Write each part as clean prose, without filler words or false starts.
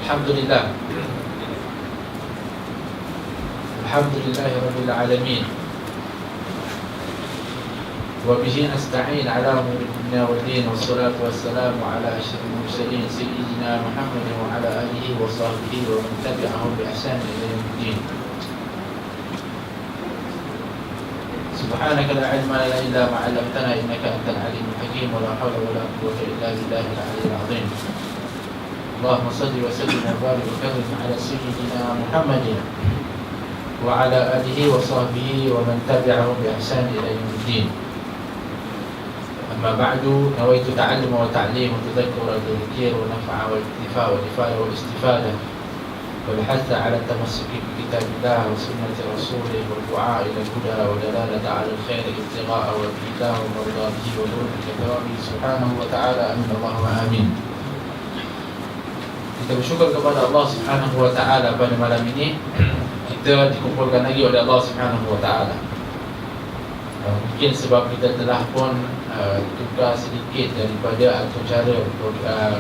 Alhamdulillah. Alhamdulillahirabbil alamin. Wa bihi nasta'in ala umuri dunya wad din, wassalatu wassalamu ala asyrafil mursalin sayyidina Muhammadin wa ala alihi wa sahbihi wa man tabi'ahum bi ihsan ila yaumiddin. Subhanaka la ilma lana illa ma 'allamtana innaka antal alimul hakim wa la hawla wa la quwwata illa billahil aliyyil 'azim. Allahumma salli wa sallim wa barik wa karim ala sayyidina Muhammadin wa ala alihi wa sahbihi wa man tabi'ahum bi ihsan ila yaumiddin. Amma ba'du, nawaitu ta'allum wa ta'lim wa tadhakkur wa tadhkir wa naf'a wa iktifa wa ifada wa istifadah wal hatha 'ala at-tamassuk bi kitabillah wa sunnati rasulih wa du'a ila al-huda wa dalalata 'ala al-khair ibtigha'a wa ibtidaa wa mardatihi wa nurati karamih subhanahu wa ta'ala. Amin Allahumma amin. Kita bersyukur kepada Allah Subhanahu wa ta'ala pada malam ini kita dikumpulkan lagi oleh Allah Subhanahu wa ta'ala. Mungkin sebab kita telah pun tukar sedikit daripada atau cara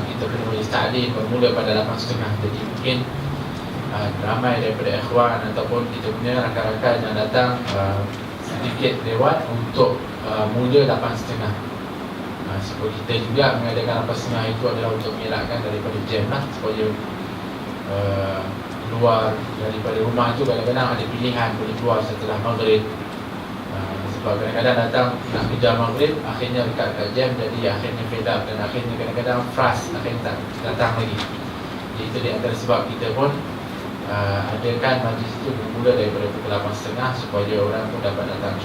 kita punya majlis ta'lim bermula pada 8.30. Jadi mungkin ramai daripada ikhwan ataupun kita punya rakan-rakan yang datang sedikit lewat untuk mula 8.30. Sebab kita juga mengadakan 8.30 itu adalah untuk mengelakkan daripada jam lah, supaya keluar daripada rumah tu kadang-kadang ada pilihan boleh keluar setelah maghrib. Sebab kadang-kadang datang nak kejar maghrib, akhirnya dekat jam, jadi akhirnya fed up dan akhirnya kadang-kadang frust, akhirnya tak datang lagi. Jadi itu di antara sebab kita pun adakan majlis itu bermula daripada pukul 8.30 supaya orang pun dapat datang.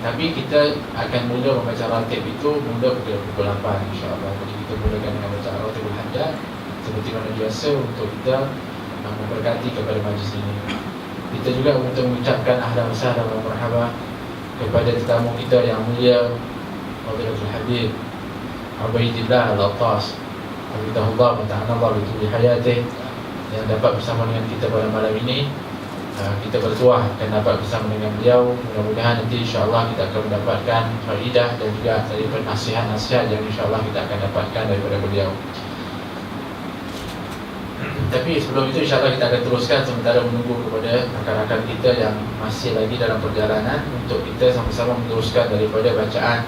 Tapi kita akan mula membaca ratib itu mula pukul 8 insya-Allah. Jadi kita mulakan dengan baca ratibul haddad seperti mana biasa untuk kita memberkati kepada majlis ini. Kita juga untuk mengucapkan ahlan wa sahlan wa marhaba kepada tetamu kita yang mulia Fadilatul Habib Ubaidillah Al-Attas hafizahullah wa ta'ala bi tuli hayatih, yang dapat bersama dengan kita pada malam ini. Kita bertuah akan dapat bersama dengan beliau. Mudah-mudahan nanti insya-Allah kita akan mendapatkan faedah dan juga daripada nasihat-nasihat yang insya-Allah kita akan dapatkan daripada beliau. Tapi sebelum itu insya-Allah kita akan teruskan sementara menunggu kepada rakan-rakan kita yang masih lagi dalam perjalanan untuk kita sama-sama meneruskan daripada bacaan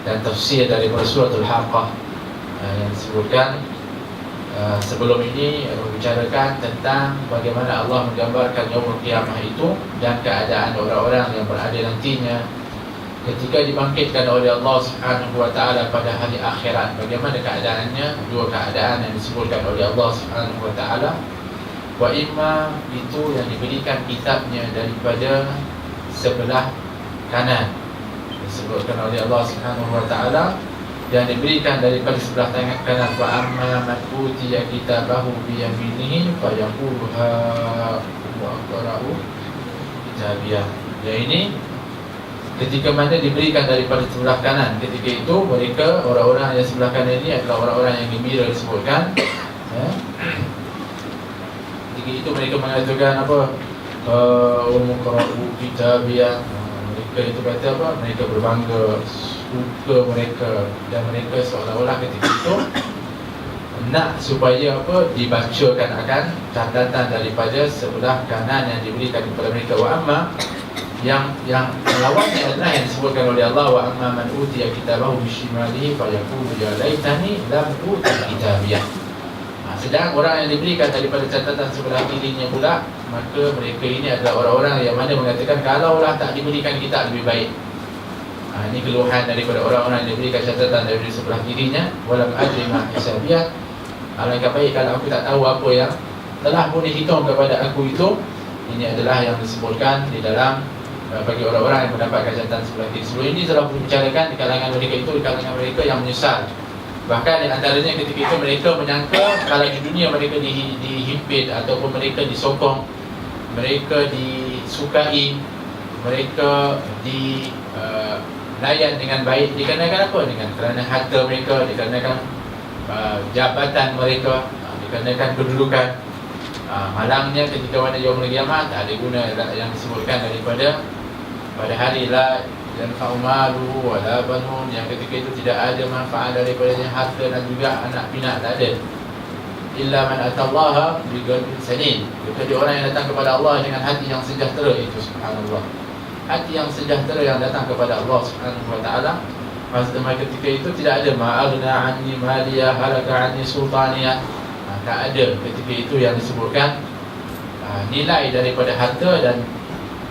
dan tafsir daripada suratul Haqqah yang disebutkan sebelum ini, membicarakan tentang bagaimana Allah menggambarkan yaumul qiyamah itu dan keadaan orang-orang yang berada nantinya ketika dibangkitkan oleh Allah Subhanahu wa ta'ala pada hari akhirat. Bagaimana keadaannya? Dua keadaan yang disebutkan oleh Allah Subhanahu wa ta'ala. Wa imma itu yang diberikan kitabnya daripada sebelah kanan, disebutkan oleh Allah Subhanahu wa ta'ala, yang diberikan daripada sebelah tangan kanan. Wa amma man utiya kitabahu bi yaminihi fa yaqulu ha wa aqra'u kitabiyah. Yang ini ketika mana diberikan daripada sebelah kanan, ketika itu mereka, orang-orang yang sebelah kanan ini adalah orang-orang yang gembira disebutkan. Ketika itu mereka mengatakan apa? Umqra'u kitabiyah. Mereka itu kata apa? Mereka berbangga, suka mereka, dan mereka seolah-olah ketika itu nak supaya apa? Dibacakan akan catatan daripada sebelah kanan yang diberikan kepada mereka. Wa amma yang melawannya adalah yang disebutkan oleh Allah, wa amma man utiya kitabahu bishimalihi fa yaqulu ya laitani lam uta kitabiyah. Sedang orang yang diberikan daripada catatan sebelah kirinya pula, maka mereka ini adalah orang-orang yang mana mengatakan kalaulah tak diberikan kitab lebih baik. Ini keluhan daripada orang-orang yang diberikan catatan daripada sebelah kirinya. Walam adri ma hisabiyah, alangkah baik kalau aku tak tahu apa yang telah pun dihitung kepada aku itu. Ini adalah yang disebutkan di dalam bagi orang-orang yang mendapatkan catatan sebelah kiri. Sebelum ini telah dibicarakan di kalangan mereka itu, di kalangan mereka yang menyesal. Bahkan di antaranya ketika itu mereka menyangka kalau di dunia mereka dihimpit ataupun mereka disokong, mereka disukai, mereka dilayan dengan baik dikarenakan apa? Kerana harta mereka, dikarenakan jabatan mereka, dikarenakan kedudukan. Malangnya ketika mana yaumul qiyamah tak ada guna yang disebutkan daripada pada hari la yanfa'u malu wala banun, yang ketika itu tidak ada manfaat daripadanya harta dan juga anak pinak, tak ada. illa man atallaha biqalbin salim. Kecuali orang yang datang kepada Allah dengan hati yang sejahtera itu, subhanallah. Hati yang sejahtera yang datang kepada Allah Subhanahu wa taala. Masa ketika itu tidak ada ma'aghna anni maliya halaka anni sultaniya. Tak ada ketika itu yang disebutkan nilai daripada harta, dan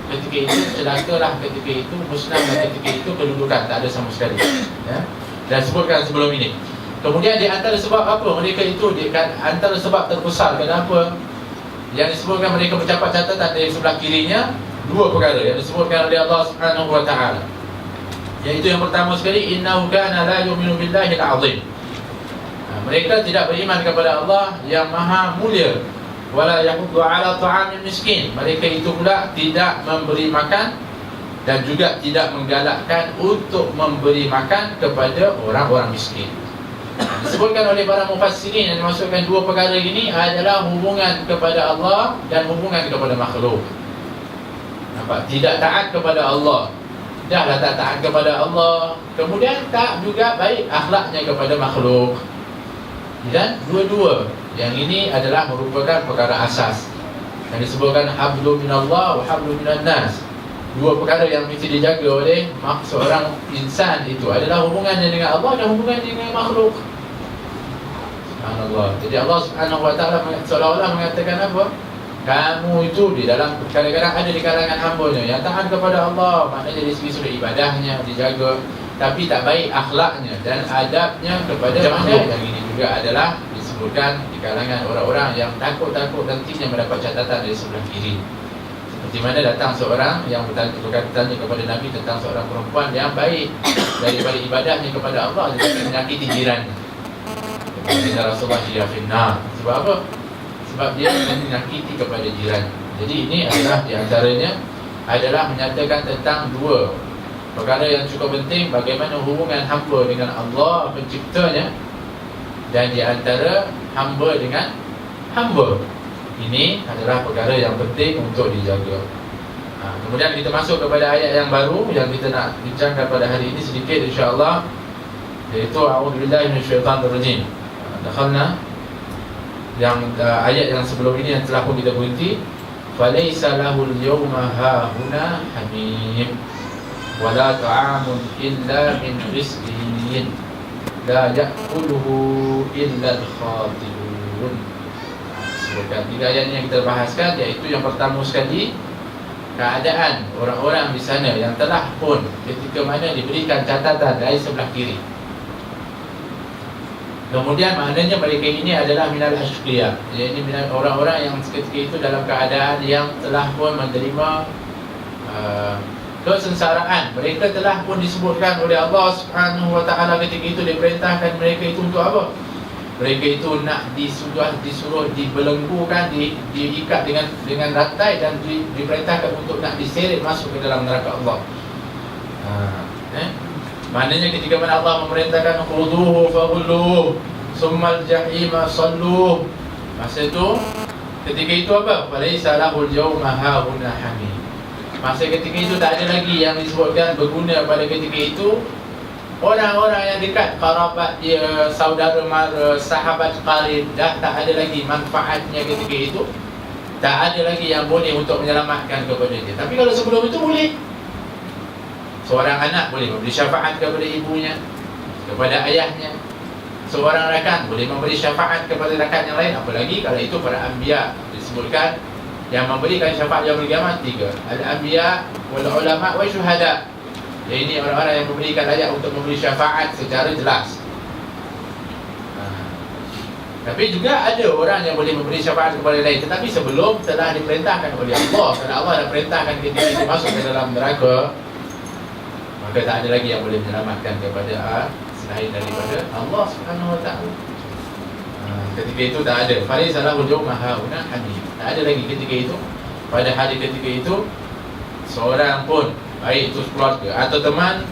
ketika itu celakalah, ketika itu musnahlah, ketika itu kedudukan, tak ada sama sekali, ya. Dan sebutkan sebelum ini. Kemudian di antara sebab apa mereka itu, antara sebab terbesar kenapa yang disebutkan mereka mencapai catatan dari sebelah kirinya, dua perkara yang disebutkan oleh Allah Subhanahu wa taala. Iaitu yang pertama sekali, innahu kana la yu'minu billahi al-'azim. Mereka tidak beriman kepada Allah yang maha mulia. Wala yahuddu 'ala ta'amil miskin. Mereka itu pula tidak memberi makan dan juga tidak menggalakkan untuk memberi makan kepada orang-orang miskin. Disebutkan oleh para mufassirin yang dimasukkan dua perkara ini adalah hubungan kepada Allah dan hubungan kepada makhluk. Nampak? Tidak taat kepada Allah, dahlah tak taat kepada Allah, kemudian tak juga baik akhlaknya kepada makhluk. Dan dua-dua yang ini adalah merupakan perkara asas yang disebutkan hablu minallah wa hablu minan nas. Dua perkara yang mesti dijaga oleh seorang insan itu adalah hubungannya dengan Allah dan hubungannya dengan makhluk. Subhanallah. Jadi Allah Subhanahu wa taala seolah-olah mengatakan apa? Kamu itu di dalam, kadang-kadang ada di kalangan hamba-Nya yang taat kepada Allah, maknanya dari segi sudut ibadahnya dijaga, tapi tak baik akhlaknya dan adabnya kepada makhluk. Yang ini juga adalah disebutkan di kalangan orang-orang yang takut-takut nantinya mendapat catatan dari sebelah kiri. Seperti mana datang seorang yang bertanya kepada Nabi tentang seorang perempuan yang baik daripada ibadahnya kepada Allah, tetapi menyakiti jirannya. Kata Rasulullah, dia finnar. Sebab apa? Sebab dia menyakiti kepada jiran. Jadi ini adalah di antaranya adalah menyatakan tentang dua perkara yang cukup penting, bagaimana hubungan hamba dengan Allah penciptanya, dan di antara hamba dengan hamba. Ini adalah perkara yang penting untuk dijaga. Kemudian kita masuk kepada ayat yang baru yang kita nak bincangkan pada hari ini sedikit insya-Allah, iaitu a'udzubillahi minasyaitanir rajim. Dakhalna yang ayat yang sebelum ini yang telah pun kita berhenti. Falaisa lahul yawma hahuna hamim wala ta'amun illa min rizqin la ya'kuluhu illa al-khatibun. Sebutkan tiga ayat yang kita bahaskan, iaitu yang pertama sekali, keadaan orang-orang di sana yang telah pun ketika mana diberikan catatan dari sebelah kiri. Kemudian maknanya mereka ini adalah minal ashqiya, iaitu minal orang-orang yang ketika itu dalam keadaan yang telah pun menerima kesengsaraan. Mereka telah pun disebutkan oleh Allah Subhanahu wa taala ketika itu diperintahkan mereka itu untuk apa? Mereka itu nak disuruh dibelenggukan, diikat dengan rantai dan diperintahkan untuk nak diseret masuk ke dalam neraka Allah. Maknanya ketika mana Allah memerintahkan khuduhu faghulluhu summal jahima salluh, masa itu ketika itu apa? Falaisa lahul yawma hahuna hamim. Masa ketika itu tak ada lagi yang disebutkan berguna pada ketika itu. Orang-orang yang dekat, kerabat dia, saudara mara, sahabat qarib, dah tak ada lagi manfaatnya ketika itu. Tak ada lagi yang boleh untuk menyelamatkan kepada dia. Tapi kalau sebelum itu boleh. Seorang anak boleh memberi syafaat kepada ibunya, kepada ayahnya. Seorang rakan boleh memberi syafaat kepada rakan yang lain. Apalagi kalau itu para anbiya, disebutkan yang memberikan syafaat yaumul qiyamah tiga: al-anbiya wal ulama wa syuhada. Ini orang-orang yang memberikan layak untuk memberi syafaat secara jelas. Tapi juga ada orang yang boleh memberi syafaat kepada lain, tetapi sebelum telah diperintahkan oleh Allah. Kerana Allah dah perintahkan ketika itu masuk ke dalam neraka, maka tak ada lagi yang boleh menyelamatkan kepada selain daripada Allah Subhanahu wa taala. Ketika itu tak ada. Falaisa lahul yawma hahuna hamim. Tak ada lagi ketika itu. Pada hari ketika itu, seorang pun, baik itu keluarga atau teman,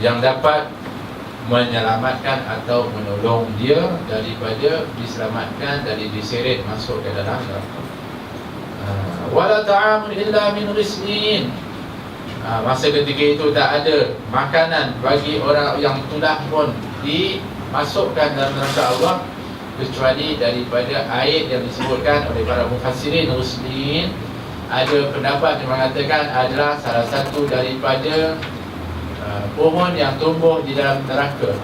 yang dapat menyelamatkan atau menolong dia daripada diselamatkan dari diseret masuk ke dalam neraka. Wala ta'amun illa min rizqin. Masa ketika itu tak ada makanan bagi orang yang telah pun dimasukkan dalam neraka Allah, kecuali daripada air yang disebutkan oleh para mufassirin rushdin. Ada pendapat yang mengatakan adalah salah satu daripada pohon yang tumbuh di dalam neraka.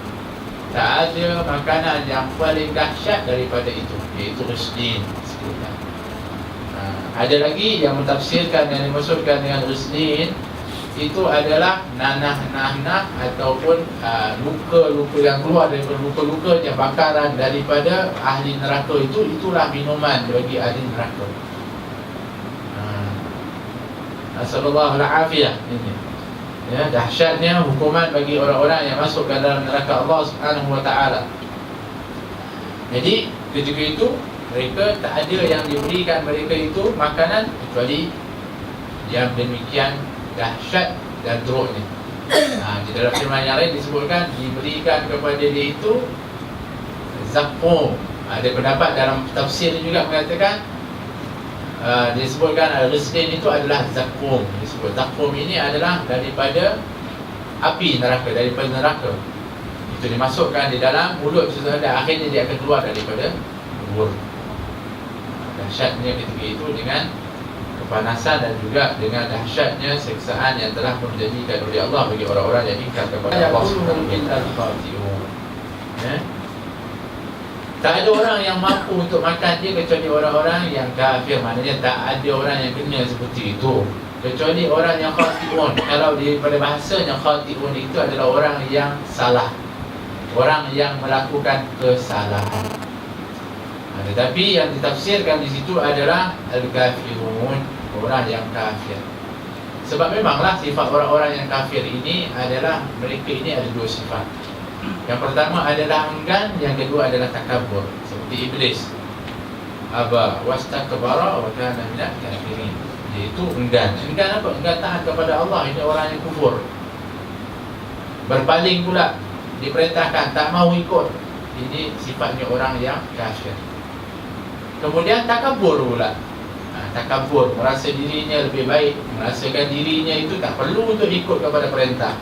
Tak ada makanan yang paling dahsyat daripada itu, iaitu rushdin. Ada lagi yang mentafsirkan yang dimaksudkan dengan rushdin itu adalah nanah-nanah ataupun luka-luka yang keluar daripada luka-luka yang bakaran daripada ahli neraka itu, itulah minuman bagi ahli neraka. Nasallallahu al-afiyah. Ini ya, dahsyatnya hukuman bagi orang-orang yang masuk ke dalam neraka Allah Subhanahu wa taala. Jadi ketika itu mereka tak ada yang diberikan mereka itu makanan kecuali yang demikian dahsyat dan teruknya. Di dalam firman yang lain disebutkan diberikan kepada dia itu zakum. Ada pendapat dalam tafsir juga mengatakan disebutkan rushdin itu adalah zakum. Disebut zakum ini adalah daripada api neraka, daripada neraka. Itu dimasukkan di dalam mulut sesudah akhirnya dia akan keluar daripada kubur. Dahsyatnya ketika itu dengan kepanasan dan juga dengan dahsyatnya siksaan yang telah menjadikan oleh Allah bagi orang-orang yang ingkar kepada Allah Subhanahu wa taala. Tak ada orang yang mampu untuk makan dia kecuali orang-orang yang kafir. Maknanya tak ada orang yang kena seperti itu kecuali orang yang khati'un. Kalau daripada bahasanya khati'un itu adalah orang yang salah, orang yang melakukan kesalahan. Tetapi yang ditafsirkan di situ adalah al-kafirun, orang yang kafir. Sebab memanglah sifat orang-orang yang kafir ini adalah mereka ini ada dua sifat. Yang pertama adalah enggan, yang kedua adalah takabur, seperti iblis. Aba wastakbara wa kana minal kafirin. Iaitu enggan. Enggan apa? Enggan taat kepada Allah. Ini orang yang kufur. Berpaling pula, diperintahkan tak mau ikut. Ini sifatnya orang yang kafir. Kemudian takabur pula. Takabur, merasa dirinya lebih baik, merasakan dirinya itu tak perlu untuk ikut kepada perintah,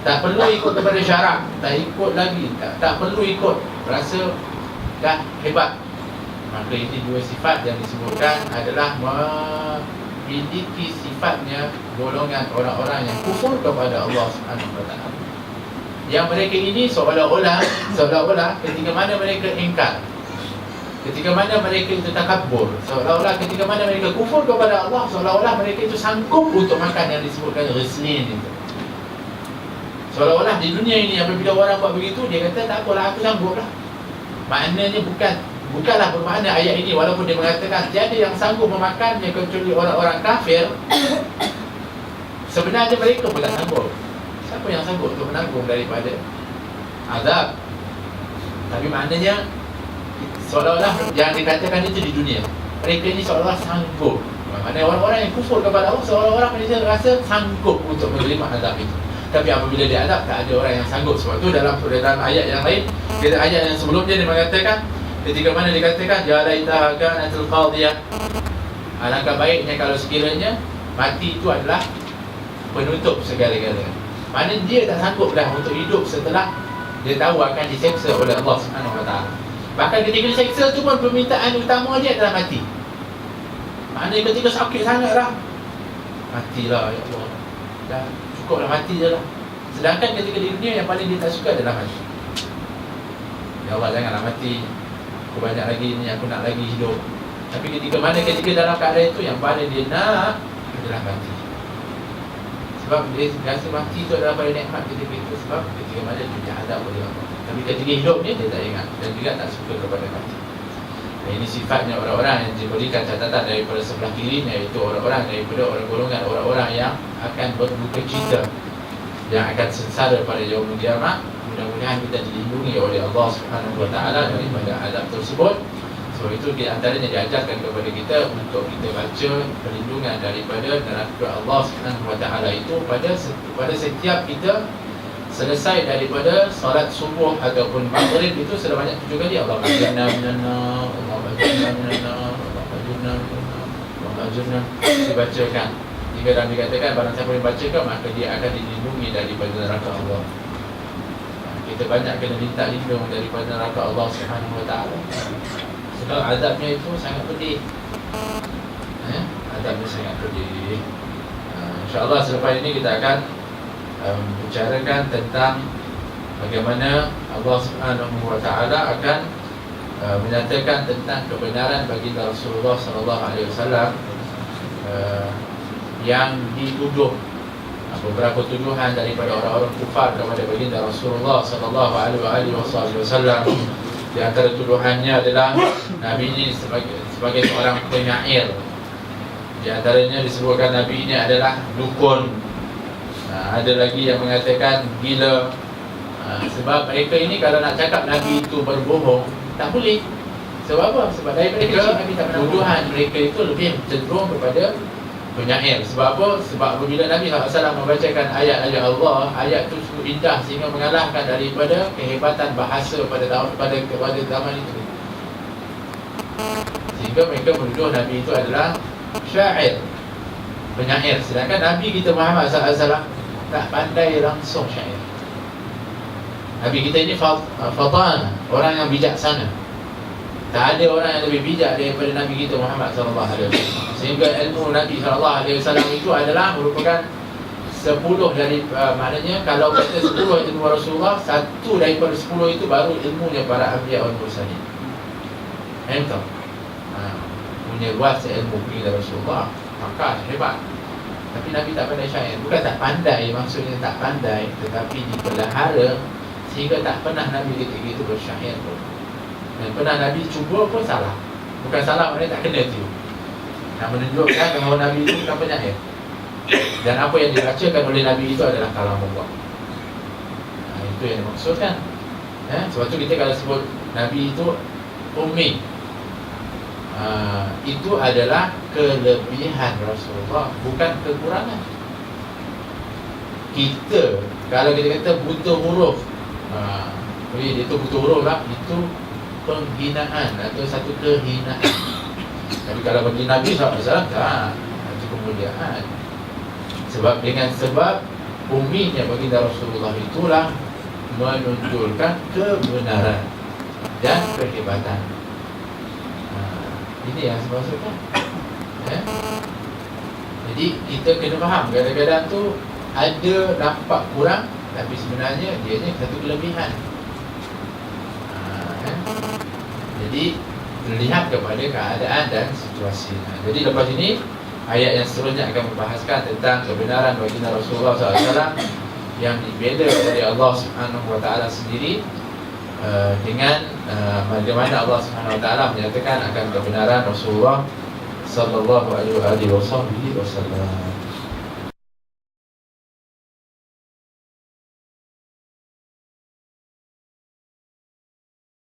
tak perlu ikut kepada syarak, tak ikut lagi, tak perlu ikut, merasa dah hebat. Maka ini dua sifat yang disebutkan adalah memiliki sifatnya golongan orang-orang yang kufur kepada Allah Subhanahu wa taala. Yang mereka ini seolah-olah ketika mana mereka ingkar, ketika mana mereka itu takabur, seolah-olah ketika mana mereka kufur kepada Allah, seolah-olah mereka itu sanggup untuk makan yang disebutkan rushdin itu. Seolah-olah di dunia ini apabila orang buat begitu, dia kata tak apalah, aku sanggup lah. Maknanya bukanlah bermakna ayat ini, walaupun dia mengatakan tiada yang sanggup memakannya kecuali orang-orang kafir, sebenarnya mereka pun tak sanggup. Siapa yang sanggup untuk menanggung daripada azab? Tapi maknanya seolah-olah yang dikatakan itu di dunia, mereka ini seolah-olah sanggup. Maknanya orang-orang yang kufur kepada Allah seolah-olah mereka rasa sanggup untuk menerima azab itu. Tapi apabila dia azab, tak ada orang yang sanggup. Sebab itu dalam ayat yang lain, ayat yang sebelumnya dia mengatakan, ketika mana dikatakan ya laitaha kanatil qadiyah, alangkah baiknya kalau sekiranya mati itu adalah penutup segala-galanya. Maknanya dia tak sanggup dah untuk hidup setelah dia tahu akan diseksa oleh Allah Subhanahu wa taala. Bahkan ketika diseksa tu pun permintaan utama dia adalah mati. Maknanya ketika sakit sangat dah, matilah ya Allah, dah cukuplah mati je lah. Sedangkan ketika di dunia yang paling dia tak suka adalah mati. Ya Allah, janganlah mati, aku banyak lagi ni, aku nak lagi hidup. Tapi ketika dalam keadaan itu, yang paling dia nak adalah mati. Sebab dia rasa mati itu adalah paling nikmat ketika itu. Sebab ketika mana dia azab oleh Allah. Tapi ketika hidup ni dia tak ingat dan juga tak suka kepada mati. Ini sifatnya orang-orang yang diberikan catatan daripada sebelah kiri, iaitu orang-orang daripada golongan orang-orang yang akan berduka cita, yang akan sengsara pada yaumul qiyamah. Mudah-mudahan kita dilindungi oleh Allah Subhanahu wa taala daripada azab tersebut. Sebab itu di antaranya diajarkan kepada kita untuk kita baca perlindungan daripada neraka Allah Subhanahu wa taala itu pada setiap kita selesai daripada solat subuh ataupun maghrib itu sebanyak 7 kali Allah ajurna minannar, Allah ajurna minannar, Allah ajurna minannar, Allah ajurna dibacakan. Jika dan dikatakan barang siapa yang bacakan maka dia akan dilindungi daripada neraka Allah. kita banyak kena minta lindung daripada neraka Allah Subhanahu Wa Taala. Sebab azabnya itu sangat pedih. Azabnya sangat pedih. InsyaAllah selepas ini kita akan bicarakan tentang bagaimana Allah Subhanahu Wa Taala akan menyatakan tentang kebenaran baginda Rasulullah sallallahu alaihi wasallam yang dituduh, beberapa tuduhan daripada orang-orang kufar kepada baginda Rasulullah sallallahu alaihi wasallam. Di antara tuduhannya adalah Nabi ini sebagai seorang penyair. Di antaranya disebutkan Nabi ini adalah dukun. Ada lagi yang mengatakan gila. Sebab mereka ini kalau nak cakap Nabi itu berbohong, tak boleh. Sebab apa? Sebab daripada tuduhan mereka itu lebih cenderung kepada penyair. Sebab apa? Sebab apabila Nabi SAW membacakan ayat-ayat Allah, ayat itu cukup indah sehingga mengalahkan daripada kehebatan bahasa pada zaman itu. Sehingga mereka menuduh Nabi itu adalah syair, penyair. Sedangkan Nabi kita Muhammad SAW tak pandai langsung syair. Nabi kita ini fatan, orang yang bijaksana. Tak ada orang yang lebih bijak daripada Nabi kita Muhammad SAW. Sehingga ilmu Nabi SAW itu adalah merupakan 10 dari maknanya kalau kata 10 ilmu Rasulullah, 1 daripada 10 itu baru ilmunya para Anbiya wal Mursalin. Entah punya luas ilmu dari Rasulullah, maka hebat. Tapi Nabi tak pandai syair. Bukan tak pandai, maksudnya tak pandai, tetapi dipelihara sehingga tak pernah Nabi ketika itu bersyair pun. Dan pernah Nabi cuba pun salah. Bukan salah, maknanya tak kena tu. Nak menunjukkan bahawa Nabi itu bukan penyair. Dan apa yang dibacakan oleh Nabi itu adalah kalam Allah. Itu yang dimaksudkan. Sebab tu kita kalau sebut Nabi itu ummi, itu adalah kelebihan Rasulullah, bukan kekurangan. Kita kalau kita kata buta huruf, dia tu buta huruf lah, itu penghinaan atau satu kehinaan. Tapi kalau bagi Nabi SAW, tak, itu kemuliaan. Sebab dengan sebab umminya baginda Rasulullah itulah menunjukkan kebenaran dan kehebatan. Ini yang saya maksudkan. Jadi kita kena faham, kadang-kadang tu ada nampak kurang, tapi sebenarnya dia ni satu kelebihan. Jadi lihat kepada keadaan dan situasi. Jadi lepas ini ayat yang seterusnya akan membahaskan tentang kebenaran baginda Rasulullah SAW yang dibela oleh Allah Subhanahu Wa Taala sendiri, dengan bagaimana Allah Subhanahu Wa Taala menyatakan akan kebenaran Rasulullah sallallahu alaihi wasallam.